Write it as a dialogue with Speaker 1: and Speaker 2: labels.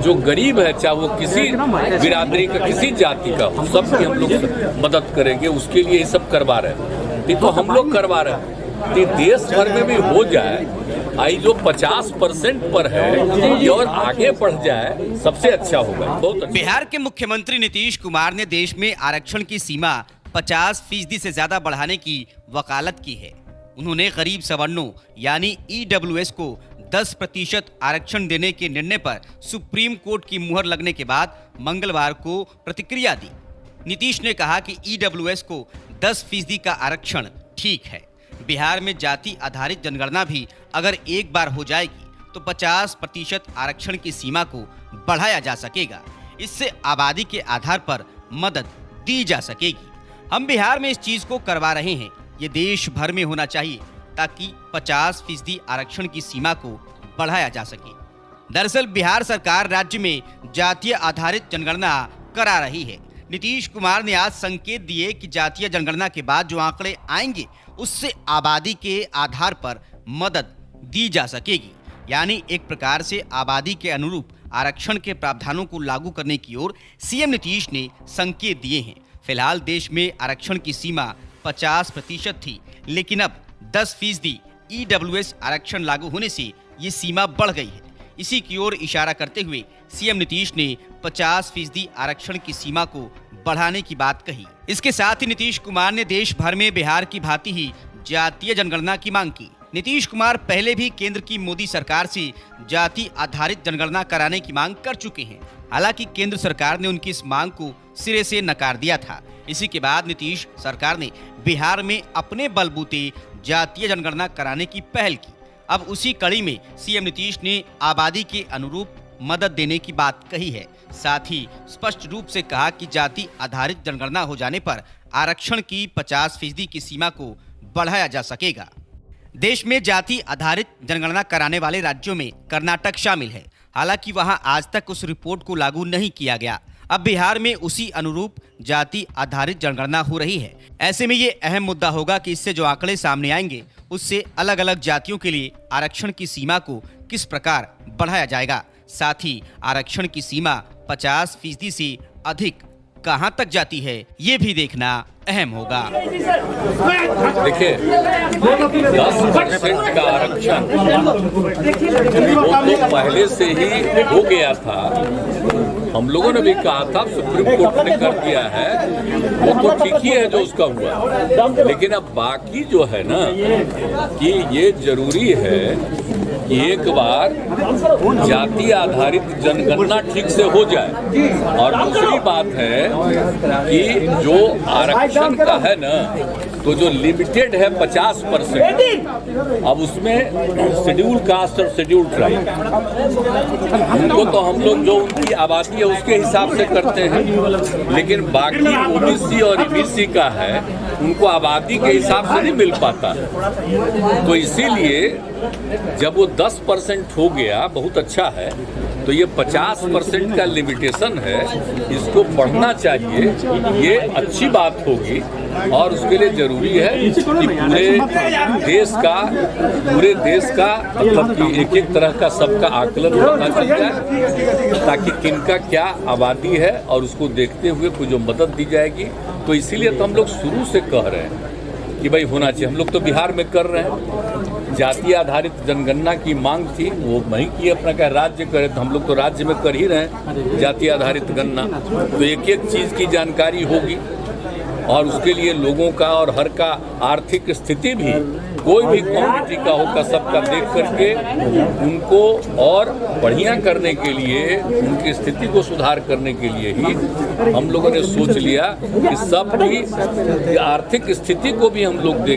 Speaker 1: जो गरीब है, चाहे वो किसी बिरादरी का, किसी जाति का हो, सबकी हम लोग मदद करेंगे। उसके लिए ये सब करवा रहे हैं, ये तो हम लोग करवा रहे हैं। ये देश भर में भी हो जाए, आई जो 50% पर है ये और आगे बढ़ जाए, सबसे अच्छा होगा। बहुत अच्छा।
Speaker 2: बिहार के मुख्यमंत्री नीतीश कुमार ने देश में आरक्षण की सीमा 50% से ज्यादा बढ़ाने की वकालत की है। उन्होंने गरीब सवर्णों यानी EWS को 10% आरक्षण देने के निर्णय पर सुप्रीम कोर्ट की मुहर लगने के बाद मंगलवार को प्रतिक्रिया दी। नीतीश ने कहा कि EWS को 10% का आरक्षण ठीक है। बिहार में जाति आधारित जनगणना भी अगर एक बार हो जाएगी तो 50% आरक्षण की सीमा को बढ़ाया जा सकेगा। इससे आबादी के आधार पर मदद दी जा सकेगी। हम बिहार में इस चीज को करवा रहे हैं, ये देश भर में होना चाहिए ताकि 50% आरक्षण की सीमा को बढ़ाया जा सके। दरअसल बिहार सरकार राज्य में जातीय आधारित जनगणना करा रही है। नीतीश कुमार ने आज संकेत दिए कि जातीय जनगणना के बाद जो आंकड़े आएंगे उससे आबादी के आधार पर मदद दी जा सकेगी। यानी एक प्रकार से आबादी के अनुरूप आरक्षण के प्रावधानों को लागू करने की ओर सीएम नीतीश ने संकेत दिए हैं। फिलहाल देश में आरक्षण की सीमा 50% थी, लेकिन अब 10% EWS आरक्षण लागू होने से ये सीमा बढ़ गई है। इसी की ओर इशारा करते हुए सीएम नीतीश ने 50% आरक्षण की सीमा को बढ़ाने की बात कही। इसके साथ ही नीतीश कुमार ने देश भर में बिहार की भांति ही जातीय जनगणना की मांग की। नीतीश कुमार पहले भी केंद्र की मोदी सरकार से जाति आधारित जनगणना कराने की मांग कर चुके हैं। हालांकि केंद्र सरकार ने उनकी इस मांग को सिरे से नकार दिया था। इसी के बाद नीतीश सरकार ने बिहार में अपने बलबूते जातीय जनगणना कराने की पहल की। अब उसी कड़ी में सीएम नीतीश ने आबादी के अनुरूप मदद देने की बात कही है। साथ ही स्पष्ट रूप से कहा कि जाति आधारित जनगणना हो जाने पर आरक्षण की 50% की सीमा को बढ़ाया जा सकेगा। देश में जाति आधारित जनगणना कराने वाले राज्यों में कर्नाटक शामिल है। हालांकि वहां आज तक उस रिपोर्ट को लागू नहीं किया गया। अब बिहार में उसी अनुरूप जाति आधारित जनगणना हो रही है। ऐसे में ये अहम मुद्दा होगा कि इससे जो आंकड़े सामने आएंगे उससे अलग अलग जातियों के लिए आरक्षण की सीमा को किस प्रकार बढ़ाया जाएगा। साथ ही आरक्षण की सीमा 50% से अधिक कहां तक जाती है, ये भी देखना अहम होगा।
Speaker 1: देखिए, 10% का आरक्षण वो तो पहले से ही हो गया था। हम लोगों ने भी कहा था, सुप्रीम कोर्ट ने कर दिया है, वो तो ठीक ही है जो उसका हुआ। लेकिन अब बाकी जो है ना, कि ये जरूरी है कि एक बार जाति आधारित जनगणना ठीक से हो जाए। और दूसरी बात है कि जो आरक्षण का है ना, तो जो लिमिटेड है 50%, अब उसमें शेड्यूल कास्ट और शेड्यूल ट्राइब, उनको तो हम लोग जो उनकी आबादी है उसके हिसाब से करते हैं। लेकिन बाकी OBC और EBC का है, उनको आबादी के हिसाब से नहीं मिल पाता। तो इसीलिए जब वो 10% हो गया, बहुत अच्छा है। तो ये 50% का लिमिटेशन है, इसको बढ़ना चाहिए, ये अच्छी बात होगी। और उसके लिए जरूरी है कि पूरे देश का मतलब कि एक एक तरह का सबका आकलन पता चल जाए, ताकि किनका क्या आबादी है और उसको देखते हुए कोई जो मदद दी जाएगी। तो इसीलिए तो हम लोग शुरू से कह रहे हैं कि भाई होना चाहिए। हम लोग तो बिहार में कर रहे हैं, जाति आधारित जनगणना की मांग थी, वो वहीं की अपना क्या राज्य करे, तो हम लोग तो राज्य में कर ही रहे हैं जाति आधारित गणना। तो एक एक चीज़ की जानकारी होगी और उसके लिए लोगों का और हर का आर्थिक स्थिति भी, कोई भी कम्युनिटी का होगा, सबका देख करके उनको और बढ़िया करने के लिए, उनकी स्थिति को सुधार करने के लिए ही हम लोगों ने सोच लिया कि सबकी आर्थिक स्थिति को भी हम लोग देख